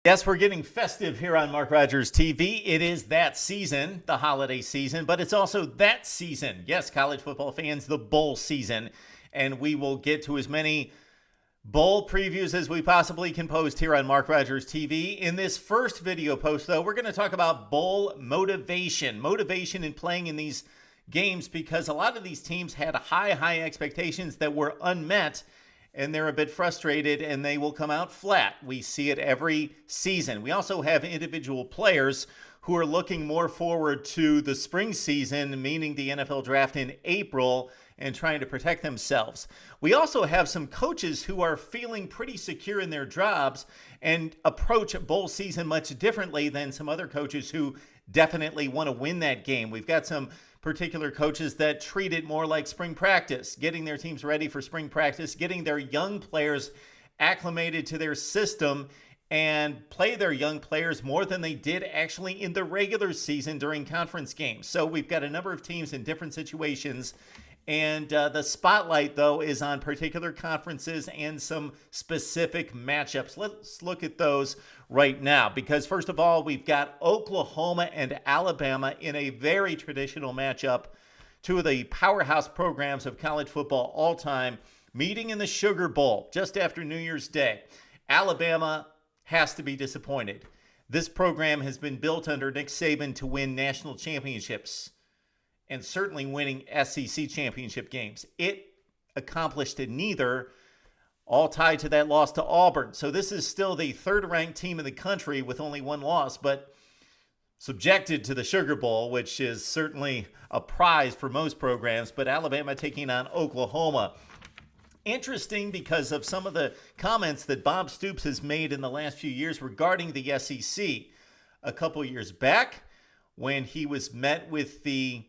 Yes, we're getting festive here on Mark Rogers TV. It is that season, the holiday season, but it's also that season. Yes, college football fans, the bowl season. And we will get to as many bowl previews as we possibly can post here on Mark Rogers TV. In this first video post, though, we're going to talk about bowl motivation. Motivation in playing in these games because a lot of these teams had high expectations that were unmet, and they're a bit frustrated, and they will come out flat. We see it every season. We also have individual players who are looking more forward to the spring season, meaning the NFL draft in April, and trying to protect themselves. We also have some coaches who are feeling pretty secure in their jobs and approach bowl season much differently than some other coaches who definitely want to win that game. We've got some particular coaches that treat it more like spring practice, getting their teams ready for spring practice, getting their young players acclimated to their system, and play their young players more than they did actually in the regular season during conference games. So we've got a number of teams in different situations, and the spotlight, though, is on particular conferences and some specific matchups. Let's look at those right now, because first of all, we've got Oklahoma and Alabama in a very traditional matchup, two of the powerhouse programs of college football all time, meeting in the Sugar Bowl just after New Year's Day. Alabama has to be disappointed. This program has been built under Nick Saban to win national championships and certainly winning SEC championship games. It accomplished neither, all tied to that loss to Auburn. So this is still the third-ranked team in the country with only one loss, but subjected to the Sugar Bowl, which is certainly a prize for most programs, but Alabama taking on Oklahoma. Interesting because of some of the comments that Bob Stoops has made in the last few years regarding the SEC. A couple years back, when he was met with the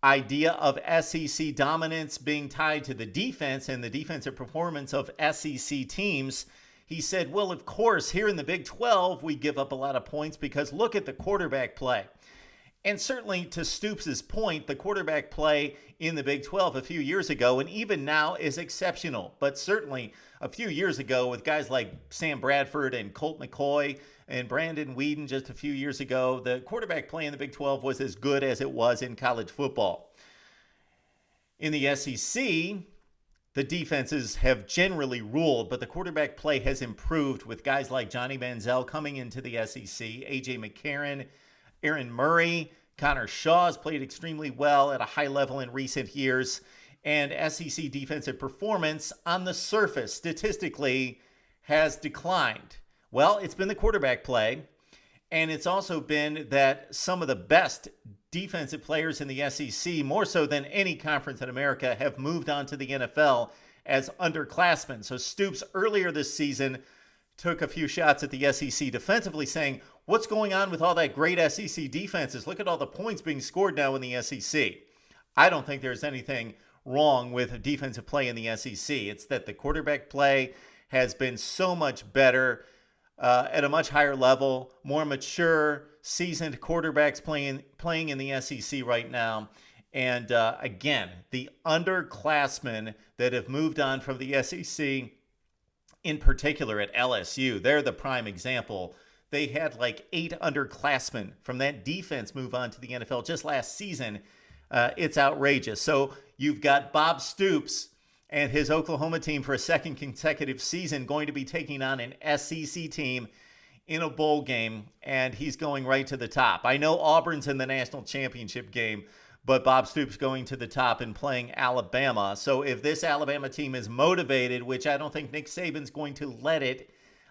idea of SEC dominance being tied to the defense and the defensive performance of SEC teams, he said, well, of course, here in the Big 12, we give up a lot of points because look at the quarterback play. And certainly to Stoops' point, the quarterback play in the Big 12 a few years ago and even now is exceptional. But certainly a few years ago with guys like Sam Bradford and Colt McCoy and Brandon Weeden just a few years ago, the quarterback play in the Big 12 was as good as it was in college football. In the SEC, the defenses have generally ruled, but the quarterback play has improved with guys like Johnny Manziel coming into the SEC, A.J. McCarron, Aaron Murray, Connor Shaw has played extremely well at a high level in recent years, and SEC defensive performance on the surface statistically has declined. Well, it's been the quarterback play, and it's also been that some of the best defensive players in the SEC, more so than any conference in America, have moved on to the NFL as underclassmen. So Stoops earlier this season took a few shots at the SEC defensively, saying, what's going on with all that great SEC defenses? Look at all the points being scored now in the SEC. I don't think there's anything wrong with defensive play in the SEC. It's that the quarterback play has been so much better at a much higher level, more mature, seasoned quarterbacks playing in the SEC right now. And again, the underclassmen that have moved on from the SEC, in particular at LSU, they're the prime example. They had like 8 underclassmen from that defense move on to the NFL just last season. It's outrageous. So you've got Bob Stoops and his Oklahoma team for a second consecutive season going to be taking on an SEC team in a bowl game, and he's going right to the top. I know Auburn's in the national championship game, but Bob Stoops going to the top and playing Alabama. So if this Alabama team is motivated, which I don't think Nick Saban's going to let it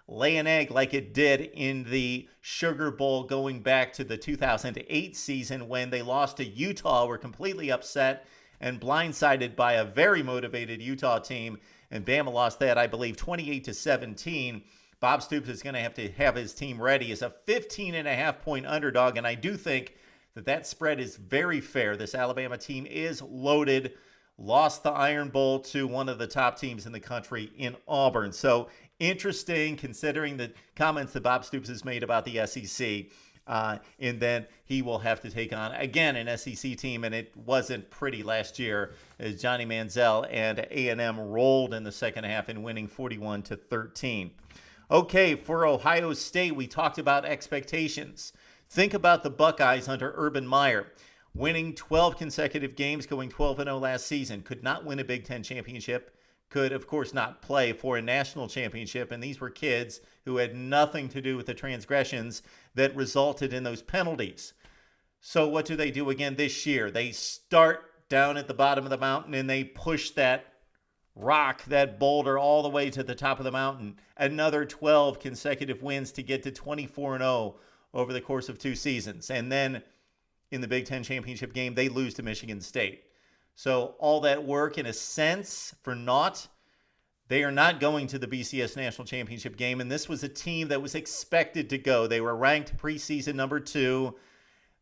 lay an egg like it did in the Sugar Bowl going back to the 2008 season when they lost to Utah, were completely upset and blindsided by a very motivated Utah team, and Bama lost that, I believe, 28-17. Bob Stoops is going to have his team ready as a 15.5-point underdog, and I do think that spread is very fair. This Alabama team is loaded, lost the Iron Bowl to one of the top teams in the country in Auburn. So interesting considering the comments that Bob Stoops has made about the SEC. And then he will have to take on, again, an SEC team, and it wasn't pretty last year as Johnny Manziel and A&M rolled in the second half in winning 41-13. Okay, for Ohio State, we talked about expectations. Think about the Buckeyes under Urban Meyer. Winning 12 consecutive games, going 12-0 last season. Could not win a Big Ten championship. Could, of course, not play for a national championship. And these were kids who had nothing to do with the transgressions that resulted in those penalties. So what do they do again this year? They start down at the bottom of the mountain and they push that rock, that boulder, all the way to the top of the mountain. Another 12 consecutive wins to get to 24-0 over the course of 2 seasons. And then in the Big Ten championship game, they lose to Michigan State. So all that work, in a sense, for naught. They are not going to the BCS National Championship game, and this was a team that was expected to go. They were ranked preseason number 2.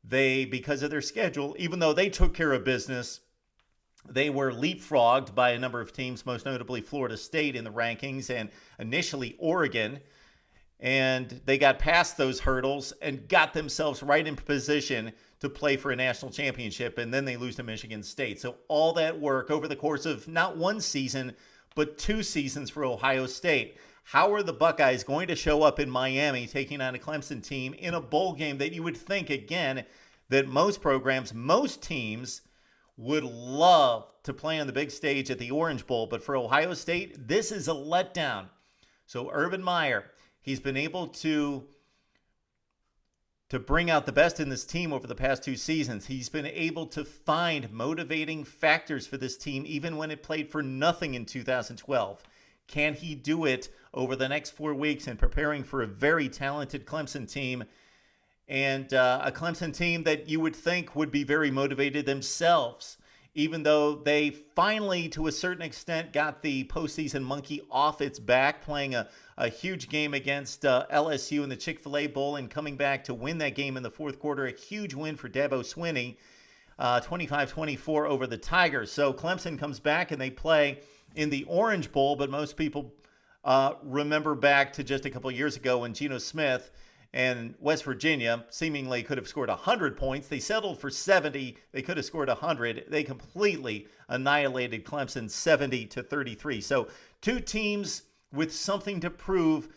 They, because of their schedule, even though they took care of business, they were leapfrogged by a number of teams, most notably Florida State in the rankings, and initially Oregon. And they got past those hurdles and got themselves right in position to play for a national championship, and then they lose to Michigan State. So all that work over the course of not 1 season, but 2 seasons for Ohio State. How are the Buckeyes going to show up in Miami taking on a Clemson team in a bowl game that you would think, again, that most programs, most teams would love to play on the big stage at the Orange Bowl? But for Ohio State, this is a letdown. So Urban Meyer, he's been able to bring out the best in this team over the past 2 seasons. He's been able to find motivating factors for this team even when it played for nothing in 2012. Can he do it over the next 4 weeks in preparing for a very talented Clemson team, and a Clemson team that you would think would be very motivated themselves, even though they finally, to a certain extent, got the postseason monkey off its back, playing a huge game against LSU in the Chick-fil-A Bowl and coming back to win that game in the 4th quarter. A huge win for Dabo Swinney, 25-24 over the Tigers. So Clemson comes back and they play in the Orange Bowl, but most people remember back to just a couple years ago when Geno Smith and West Virginia seemingly could have scored 100 points. They settled for 70. They could have scored 100. They completely annihilated Clemson 70-33. So 2 teams with something to prove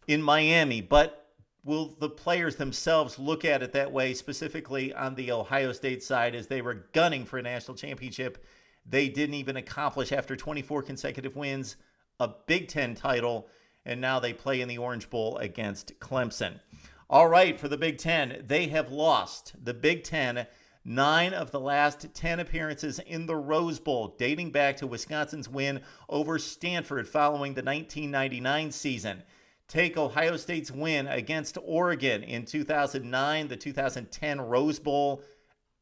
in Miami, but will the players themselves look at it that way, specifically on the Ohio State side, as they were gunning for a national championship? They didn't even accomplish, after 24 consecutive wins, a Big Ten title, and now they play in the Orange Bowl against Clemson. All right, for the Big Ten, they have lost the Big Ten 9 of the last 10 appearances in the Rose Bowl, dating back to Wisconsin's win over Stanford following the 1999 season. Take Ohio State's win against Oregon in 2009, the 2010 Rose Bowl,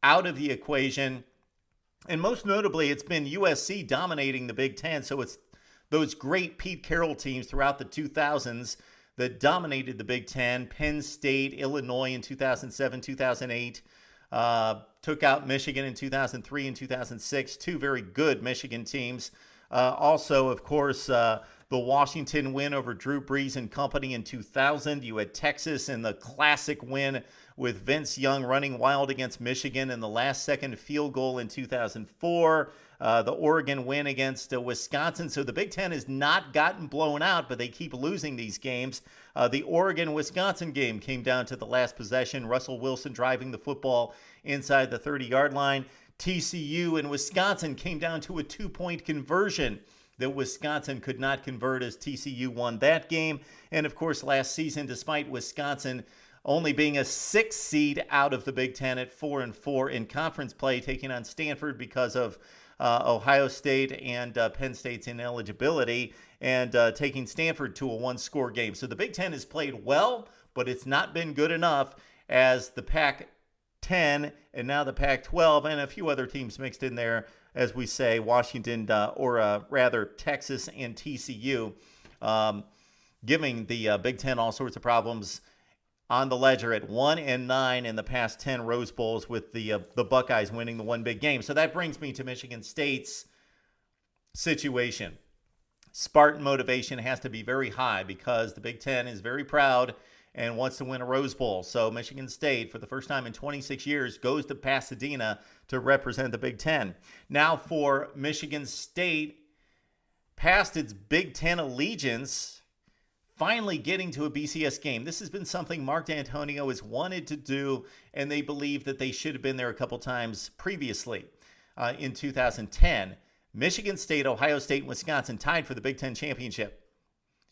out of the equation. And most notably, it's been USC dominating the Big Ten, so it's those great Pete Carroll teams throughout the 2000s that dominated the Big Ten. Penn State, Illinois in 2007, 2008. Took out Michigan in 2003 and 2006. 2 very good Michigan teams. Also, of course, the Washington win over Drew Brees and company in 2000. You had Texas in the classic win with Vince Young running wild against Michigan in the last-second field goal in 2004. The Oregon win against Wisconsin. So the Big Ten has not gotten blown out, but they keep losing these games. The Oregon-Wisconsin game came down to the last possession. Russell Wilson driving the football inside the 30-yard line. TCU and Wisconsin came down to a 2-point conversion that Wisconsin could not convert, as TCU won that game. And, of course, last season, despite Wisconsin only being a 6th seed out of the Big Ten at 4-4 in conference play, taking on Stanford because of Ohio State and Penn State's ineligibility, and taking Stanford to a 1-score game. So the Big Ten has played well, but it's not been good enough, as the Pac-10 and now the Pac-12 and a few other teams mixed in there, as we say, Washington, or rather Texas and TCU, giving the Big Ten all sorts of problems on the ledger at 1-9 in the past 10 Rose Bowls, with the Buckeyes winning the one big game. So that brings me to Michigan State's situation. Spartan motivation has to be very high because the Big Ten is very proud and wants to win a Rose Bowl. So Michigan State, for the first time in 26 years, goes to Pasadena to represent the Big Ten. Now, for Michigan State, past its Big Ten allegiance, finally getting to a BCS game. This has been something Mark D'Antonio has wanted to do, and they believe that they should have been there a couple times previously. In 2010, Michigan State, Ohio State, and Wisconsin tied for the Big Ten championship.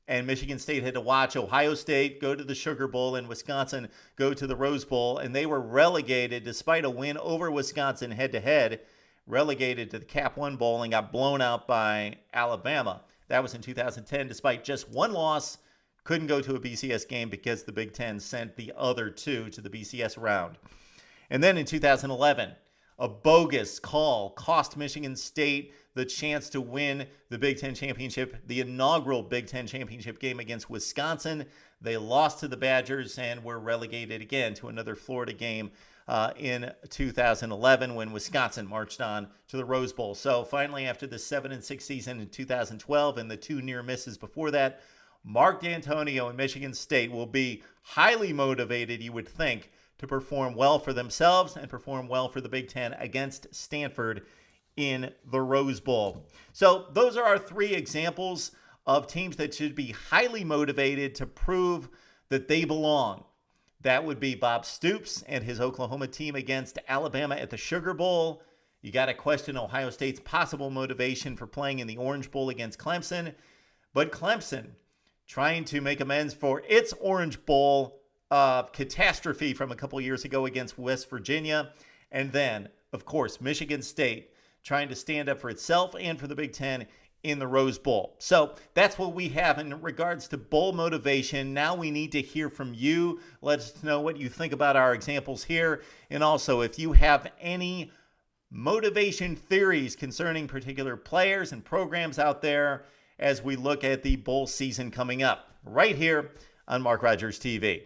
And Michigan State had to watch Ohio State go to the Sugar Bowl and Wisconsin go to the Rose Bowl. And they were relegated, despite a win over Wisconsin head-to-head, relegated to the Cap One Bowl and got blown out by Alabama. That was in 2010, despite just one loss. Couldn't go to a BCS game because the Big Ten sent the other two to the BCS round. And then in 2011, a bogus call cost Michigan State the chance to win the Big Ten championship, the inaugural Big Ten championship game against Wisconsin. They lost to the Badgers and were relegated again to another Florida game in 2011 when Wisconsin marched on to the Rose Bowl. So finally, after the 7-6 season in 2012 and the two near misses before that, Mark D'Antonio and Michigan State will be highly motivated, you would think, to perform well for themselves and perform well for the Big Ten against Stanford in the Rose Bowl. So those are our three examples of teams that should be highly motivated to prove that they belong. That would be Bob Stoops and his Oklahoma team against Alabama at the Sugar Bowl. You got to question Ohio State's possible motivation for playing in the Orange Bowl against Clemson. But Clemson trying to make amends for its Orange Bowl catastrophe from a couple years ago against West Virginia. And then, of course, Michigan State trying to stand up for itself and for the Big Ten in the Rose Bowl. So that's what we have in regards to bowl motivation. Now we need to hear from you. Let us know what you think about our examples here. And also, if you have any motivation theories concerning particular players and programs out there as we look at the bowl season coming up right here on Mark Rogers TV.